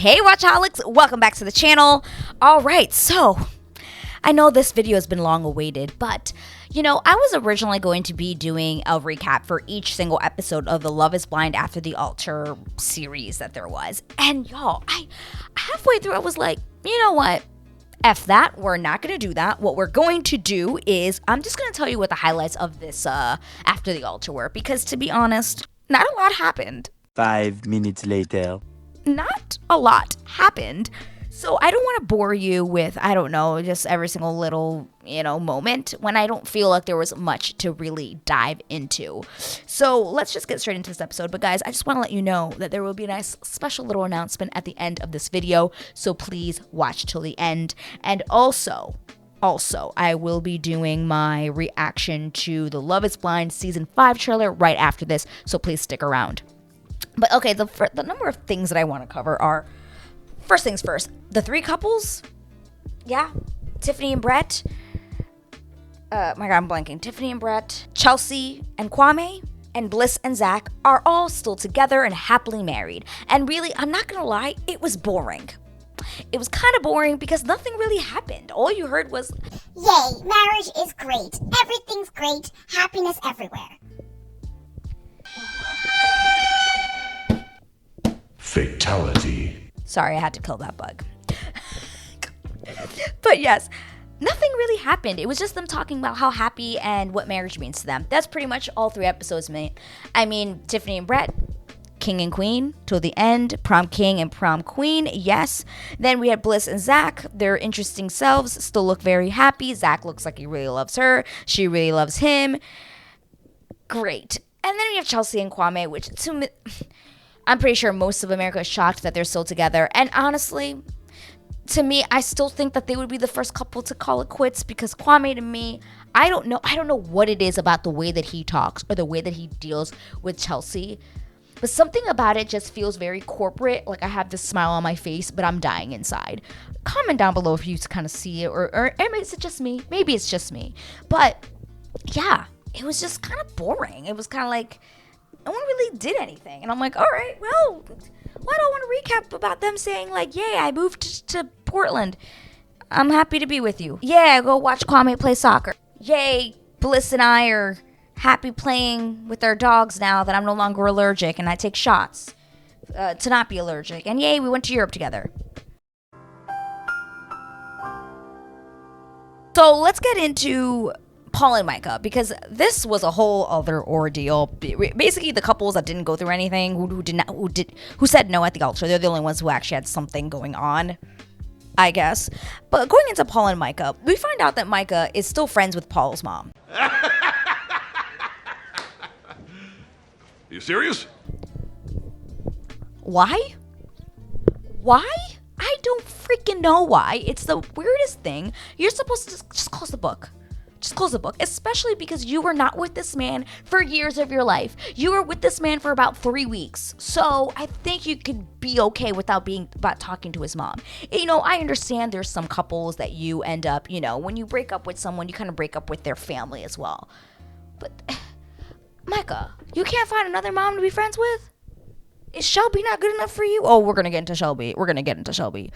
Hey watchaholics, welcome back to the channel. Alright, so I know this video has been long awaited, but I was originally going to be doing a recap for each single episode of the Love is Blind After the Altar series that there was. And y'all, I halfway through I was like, you know what? F that, we're not going to do that. What we're going to do is I'm just going to tell you what the highlights of this After the Altar were, because to be honest, not a lot happened. 5 minutes later. Not a lot happened. So I don't want to bore you with, I don't know, just every single little, moment when I don't feel like there was much to really dive into. So let's just get straight into this episode. But guys, I just want to let you know that there will be a nice special little announcement at the end of this video. So please watch till the end. And also, I will be doing my reaction to the Love is Blind Season 5 trailer right after this. So please stick around. But okay, the number of things that I want to cover are, first things first, the three couples. Yeah, Tiffany and Brett. My God, I'm blanking. Tiffany and Brett, Chelsea and Kwame, and Bliss and Zach are all still together and happily married. And really, I'm not gonna lie, it was boring. It was kind of boring because nothing really happened. All you heard was, "Yay, marriage is great. Everything's great. Happiness everywhere." Fatality. Sorry, I had to kill that bug. But yes, nothing really happened. It was just them talking about how happy and what marriage means to them. That's pretty much all three episodes made. I mean, Tiffany and Brett, king and queen till the end, prom king and prom queen, yes. Then we had Bliss and Zach, their interesting selves, still look very happy. Zach looks like he really loves her. She really loves him. Great. And then we have Chelsea and Kwame, which to me, I'm pretty sure most of America is shocked that they're still together. And honestly, to me, I still think that they would be the first couple to call it quits, because Kwame, to me, I don't know what it is about the way that he talks or the way that he deals with Chelsea, but something about it just feels very corporate. Like I have this smile on my face, but I'm dying inside. Comment down below if you kind of see it, or maybe it's just me. Maybe it's just me. But yeah, it was just kind of boring. It was kind of like no one really did anything. And I'm like, all right, well, why do I want to recap about them saying like, yeah, I moved to Portland. I'm happy to be with you. Yeah, go watch Kwame play soccer. Yay, Bliss and I are happy playing with our dogs now that I'm no longer allergic and I take shots to not be allergic. And yay, we went to Europe together. So let's get into Paul and Micah, because this was a whole other ordeal. Basically, the couples that didn't go through anything, who said no at the altar, they're the only ones who actually had something going on, I guess. But going into Paul and Micah, we find out that Micah is still friends with Paul's mom. You serious? Why? Why? I don't freaking know why. It's the weirdest thing. You're supposed to just close the book. Just close the book, especially because you were not with this man for years of your life. You were with this man for about 3 weeks. So I think you could be okay without talking to his mom. I understand there's some couples that you end up, when you break up with someone, you kind of break up with their family as well. But Micah, you can't find another mom to be friends with? Is Shelby not good enough for you? Oh, we're going to get into Shelby.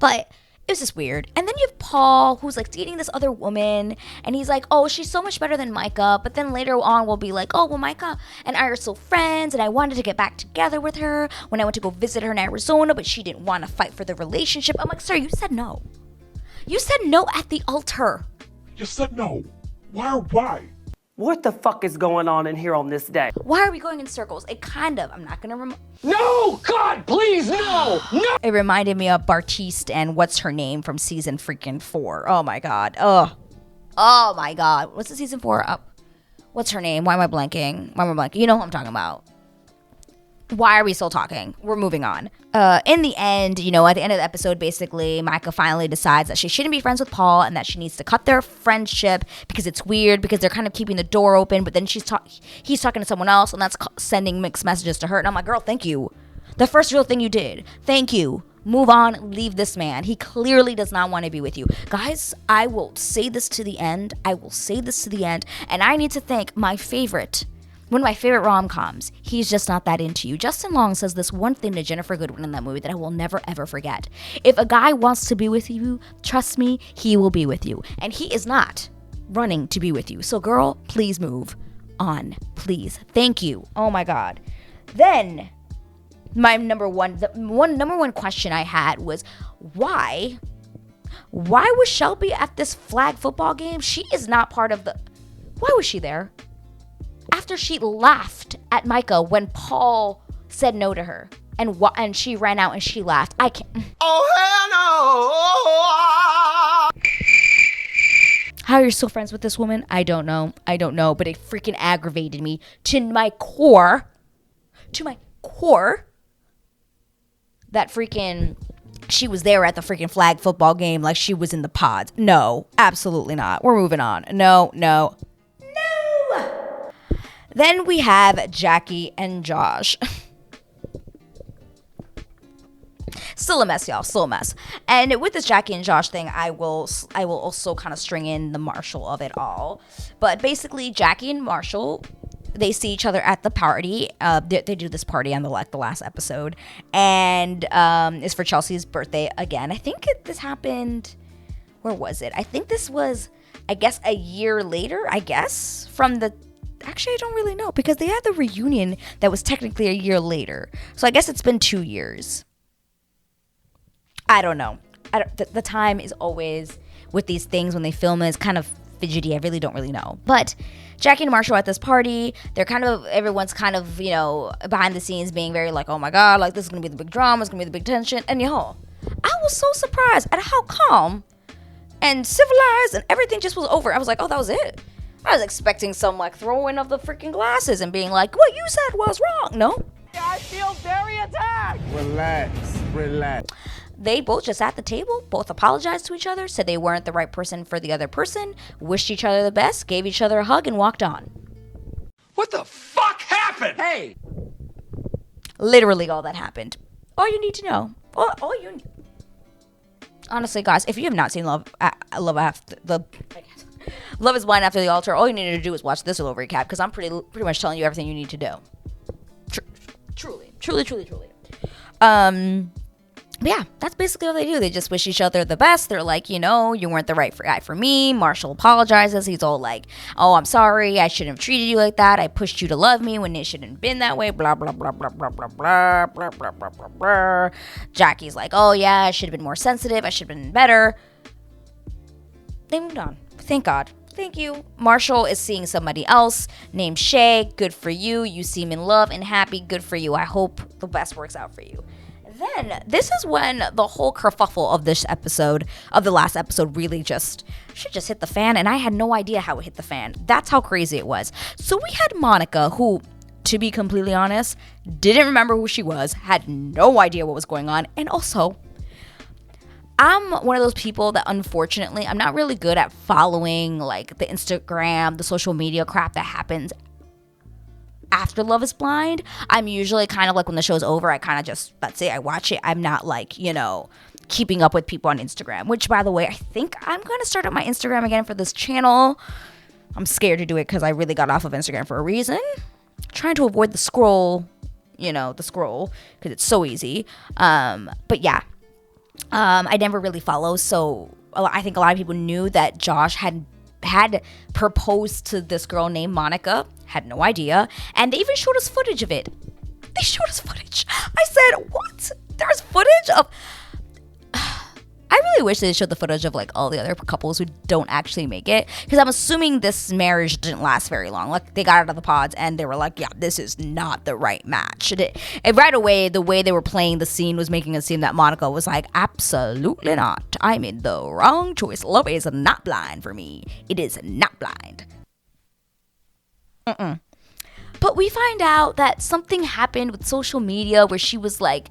But it was just weird. And then you have Paul, who's like dating this other woman, and he's like, oh, she's so much better than Micah. But then later on we'll be like, oh, well, Micah and I are still friends, and I wanted to get back together with her when I went to go visit her in Arizona, but she didn't want to fight for the relationship. I'm like, sir, you said no. You said no at the altar. You said no. Why? What the fuck is going on in here on this day? Why are we going in circles? It kind of, I'm not gonna No! God, please, no! No! It reminded me of Bartiste and what's her name from season freaking 4. Oh my God. Oh my God. What's the season 4 up? What's her name? Why am I blanking? You know what I'm talking about. Why are we still talking? We're moving on. In the end, at the end of the episode, basically, Micah finally decides that she shouldn't be friends with Paul and that she needs to cut their friendship because it's weird, because they're kind of keeping the door open, but then he's talking to someone else, and that's sending mixed messages to her. And I'm like, girl, thank you. The first real thing you did. Thank you. Move on. Leave this man. He clearly does not want to be with you. Guys, I will say this to the end. And I need to thank my favorite One of my favorite rom-coms. He's just not that into you. Justin Long says this one thing to Jennifer Goodwin in that movie that I will never ever forget. If a guy wants to be with you, trust me, he will be with you. And he is not running to be with you. So girl, please move on. Please. Thank you. Oh my God. Then my number one question I had was why was Shelby at this flag football game? She is not part of the... Why was she there? After she laughed at Micah when Paul said no to her, and she ran out and she laughed. I can't. Oh, hell no! How are you still friends with this woman? I don't know, but it freaking aggravated me to my core. That freaking she was there at the freaking flag football game like she was in the pods. No, absolutely not. We're moving on. No. Then we have Jackie and Josh. Still a mess, y'all. Still a mess. And with this Jackie and Josh thing, I will also kind of string in the Marshall of it all. But basically, Jackie and Marshall, they see each other at the party. They do this party on the last episode, and it's for Chelsea's birthday again. I think this happened. Where was it? I think this was, I guess, a year later. I guess from the. Actually, I don't really know because they had the reunion that was technically a year later. So I guess it's been 2 years. I don't know. The time is always with these things when they film it, it's kind of fidgety. I really don't really know. But Jackie and Marshall at this party, everyone's kind of, behind the scenes being very like, oh my God, like this is going to be the big drama, it's going to be the big tension. And I was so surprised at how calm and civilized and everything just was over. I was like, oh, that was it. I was expecting some like throwing of the freaking glasses and being like, what you said was wrong. No. I feel very attacked. Relax. They both just at the table, both apologized to each other, said they weren't the right person for the other person, wished each other the best, gave each other a hug, and walked on. What the fuck happened? Hey! Literally all that happened. All you need to know. Honestly, guys, if you have not seen Love is Blind After the Altar, all you need to do is watch this little recap because I'm pretty much telling you everything you need to do. Truly. But yeah, that's basically what they do. They just wish each other the best. They're like, you weren't the right guy for me. Marshall apologizes. He's all like, oh, I'm sorry. I shouldn't have treated you like that. I pushed you to love me when it shouldn't have been that way. Blah, blah, blah, blah, blah, blah, blah, blah, blah, blah, blah, blah. Jackie's like, oh, yeah, I should have been more sensitive. I should have been better. They moved on. Thank God. Thank you. Marshall is seeing somebody else named Shay. Good for you. You seem in love and happy. Good for you. I hope the best works out for you. Then this is when the whole kerfuffle of the last episode really should just hit the fan, and I had no idea how it hit the fan. That's how crazy it was. So we had Monica, who, to be completely honest, didn't remember who she was, had no idea what was going on, and also, I'm one of those people that unfortunately, I'm not really good at following like the Instagram, the social media crap that happens after Love is Blind. I'm usually kind of like when the show's over, I kind of just, that's it, I watch it. I'm not like, keeping up with people on Instagram, which by the way, I think I'm going to start up my Instagram again for this channel. I'm scared to do it because I really got off of Instagram for a reason. Trying to avoid the scroll, because it's so easy. But yeah, I never really follow. So I think a lot of people knew that Josh had proposed to this girl named Monica. Had no idea. And they even showed us footage of it. They showed us footage. I said, what? There's footage of... I really wish they showed the footage of like all the other couples who don't actually make it. Because I'm assuming this marriage didn't last very long. Like they got out of the pods and they were like, yeah, this is not the right match. And right away, the way they were playing the scene was making it seem that Monica was like, absolutely not. I made the wrong choice. Love is not blind for me. It is not blind. But we find out that something happened with social media where she was like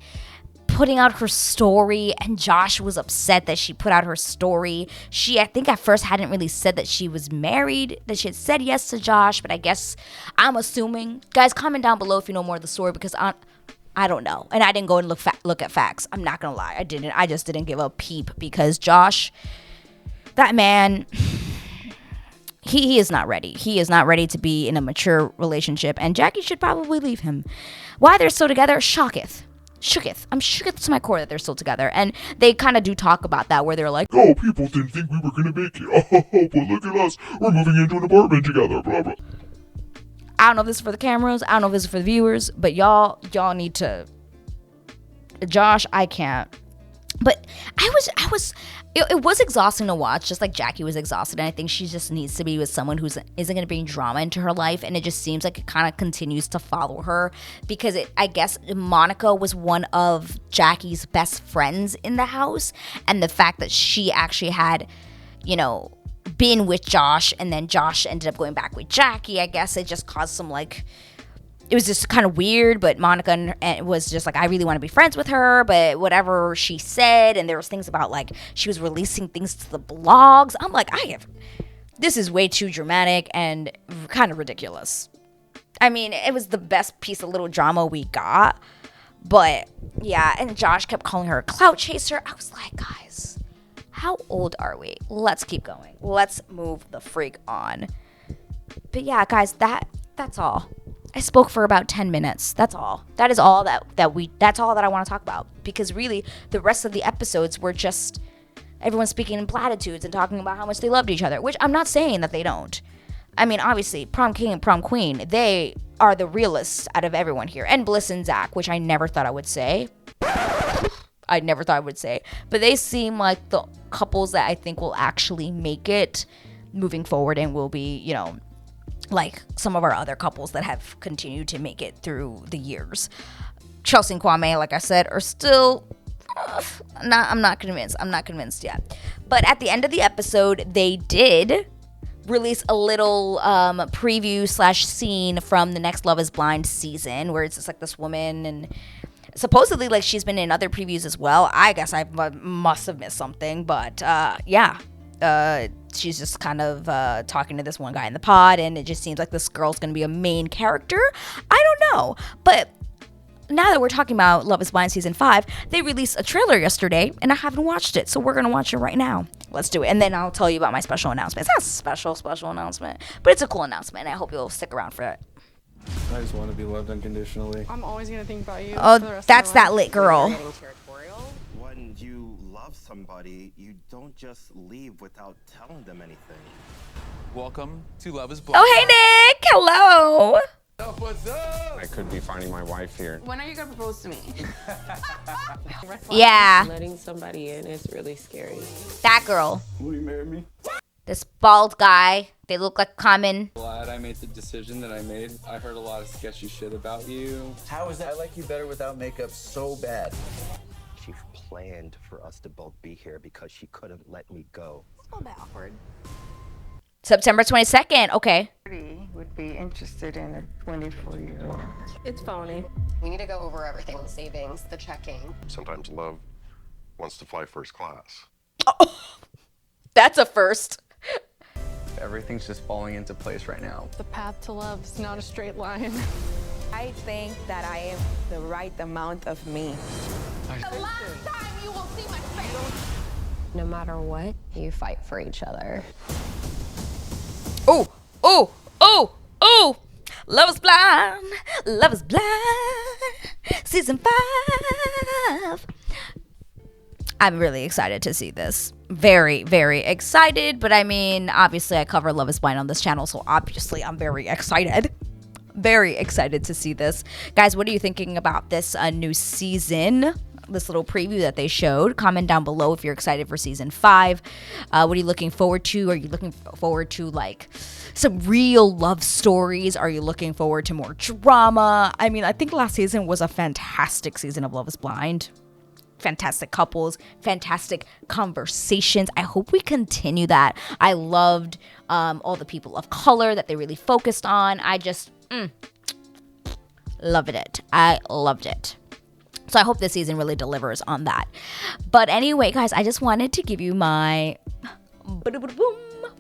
putting out her story and Josh was upset that she put out her story. She, I think at first hadn't really said that she was married, that she had said yes to Josh, but I guess I'm assuming. Guys, comment down below if you know more of the story because I don't know. And I didn't go and look at facts. I'm not going to lie. I didn't. I just didn't give a peep because Josh, that man... he is not ready. He is not ready to be in a mature relationship, and Jackie should probably leave him. Why they're still together shooketh. I'm shooketh to my core that they're still together. And they kind of do talk about that, where they're like, Oh, people didn't think we were gonna make it. Oh, but look at us. We're moving into an apartment together. Blah, blah. I don't know if this is for the cameras, I don't know if this is for the viewers, but y'all need to. Josh, I can't. But it was exhausting to watch, just like Jackie was exhausted, and I think she just needs to be with someone who isn't going to bring drama into her life, and it just seems like it kind of continues to follow her, because I guess Monica was one of Jackie's best friends in the house, and the fact that she actually had, been with Josh, and then Josh ended up going back with Jackie, I guess it just caused some, it was just kind of weird, but Monica was just like, I really want to be friends with her, but whatever she said, and there was things about, she was releasing things to the blogs. I'm like, this is way too dramatic and kind of ridiculous. I mean, it was the best piece of little drama we got, but yeah, and Josh kept calling her a clout chaser. I was like, guys, how old are we? Let's keep going. Let's move the freak on. But yeah, guys, that's all. I spoke for about 10 minutes. That's all. That is all that's all that I want to talk about. Because really, the rest of the episodes were just everyone speaking in platitudes and talking about how much they loved each other, which I'm not saying that they don't. I mean, obviously, Prom King and Prom Queen, they are the realists out of everyone here. And Bliss and Zach, which I never thought I would say. But they seem like the couples that I think will actually make it moving forward and will be, like some of our other couples that have continued to make it through the years. Chelsea and Kwame, like I said, are still I'm not convinced yet. But at the end of the episode, they did release a little preview / scene from the next Love is Blind season, where it's just like this woman, and supposedly she's been in other previews as well. I guess I must have missed something, but yeah. She's just kind of talking to this one guy in the pod, and it just seems like this girl's gonna be a main character. I don't know, but now that we're talking about Love is Blind season 5, they released a trailer yesterday, and I haven't watched it, so we're gonna watch it right now. Let's do it, and then I'll tell you about my special announcement. It's not a special announcement, but it's a cool announcement, and I hope you'll stick around for it. I just want to be loved unconditionally. I'm always gonna think about you. Oh, for the rest that's of my that life. lit girl. When you love somebody, you don't just leave without telling them anything. Welcome to Love is Blind. Oh, hey, Nick. Hello. What's up? I could be finding my wife here. When are you gonna propose to me? Yeah, Letting somebody in is really scary. that girl. Will you marry me? This bald guy. They look like Common. Glad I made the decision that I made. I heard a lot of sketchy shit about you. How is that? I like you better without makeup so bad. She planned for us to both be here because she couldn't let me go. It's a little bit awkward. September 22nd. Okay. Would be interested in a 24-year-old. It's phony. We need to go over everything, the savings, the checking. Sometimes love wants to fly first class. Oh, that's a first. Everything's just falling into place right now. The path to love is not a straight line. I think that I am the right amount of me. The last time you will see my face. No matter what, you fight for each other. Oh, oh, oh, oh. Love is Blind. Love is Blind. Season 5. I'm really excited to see this. Very, very excited. But I mean, obviously I cover Love is Blind on this channel, so obviously I'm very excited. Very excited to see this. Guys, what are you thinking about this new season? This little preview that they showed. Comment down below if you're excited for season 5. What are you looking forward to? Are you looking forward to like some real love stories? Are you looking forward to more drama? I mean, I think last season was a fantastic season of Love is Blind. Fantastic couples, fantastic conversations. I hope we continue that. I loved all the people of color that they really focused on. I just loved it. I loved it. So I hope this season really delivers on that. But anyway, guys, I just wanted to give you my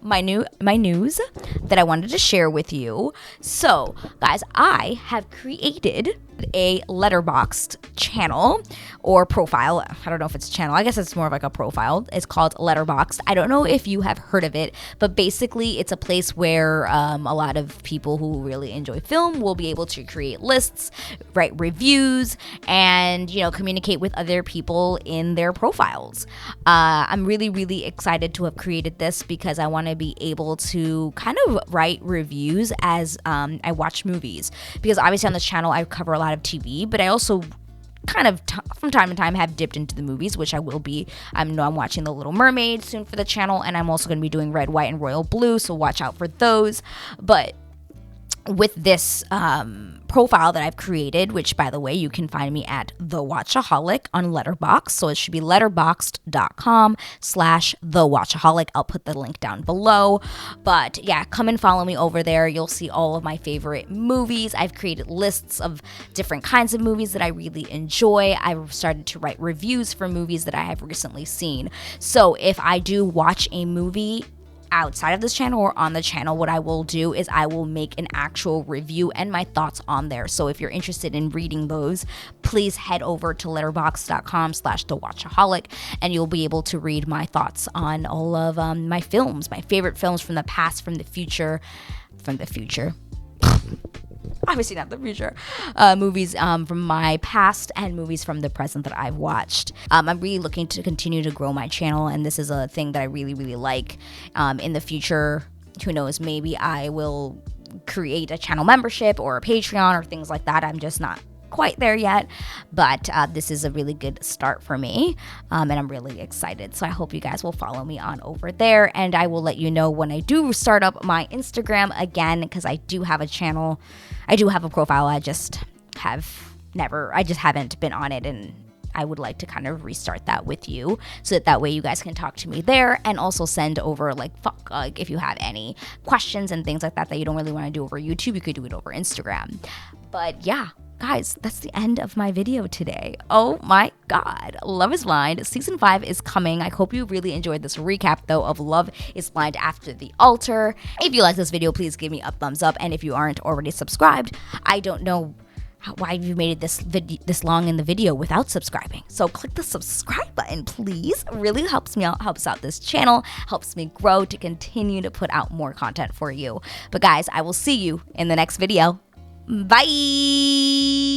news that I wanted to share with you. So, guys, I have created a Letterboxd channel or profile. I don't know if it's a channel. I guess it's more of like a profile. It's called Letterboxd. I don't know if you have heard of it, but basically it's a place where a lot of people who really enjoy film will be able to create lists, write reviews, and, you know, communicate with other people in their profiles. I'm really, really excited to have created this because I want to be able to kind of write reviews as I watch movies, because obviously on this channel I cover a lot of TV, but I also kind of from time to time have dipped into the movies, which I will be. I'm watching The Little Mermaid soon for the channel, and I'm also going to be doing Red, White, and Royal Blue, so watch out for those. But with this profile that I've created, which by the way, you can find me at The Watchaholic on Letterboxd. So it should be letterboxd.com/The Watchaholic. I'll put the link down below. But yeah, come and follow me over there. You'll see all of my favorite movies. I've created lists of different kinds of movies that I really enjoy. I've started to write reviews for movies that I have recently seen. So if I do watch a movie outside of this channel or on the channel, what I will do is I will make an actual review and my thoughts on there. So if you're interested in reading those, please head over to letterboxd.com/thewatchaholic, and you'll be able to read my thoughts on all of my films, my favorite films from the past, from the future, obviously not the future, movies from my past and movies from the present that I've watched. I'm really looking to continue to grow my channel, and this is a thing that I really, really like. In the future, who knows, maybe I will create a channel membership or a Patreon or things like that. I'm just not quite there yet, but this is a really good start for me, and I'm really excited. So I hope you guys will follow me on over there, and I will let you know when I do start up my Instagram again, because I do have a channel. I do have a profile. I just haven't been on it, and I would like to kind of restart that with you, so that way you guys can talk to me there, and also send over like if you have any questions and things like that you don't really want to do over YouTube, you could do it over Instagram. But yeah, guys, that's the end of my video today. Oh my God, Love is Blind season 5 is coming. I hope you really enjoyed this recap though of Love is Blind After the Altar. If you like this video, please give me a thumbs up, and if you aren't already subscribed, I don't know why you made it this long in the video without subscribing. So click the subscribe button, please. It really helps me out, helps out this channel, helps me grow to continue to put out more content for you. But guys, I will see you in the next video. Bye.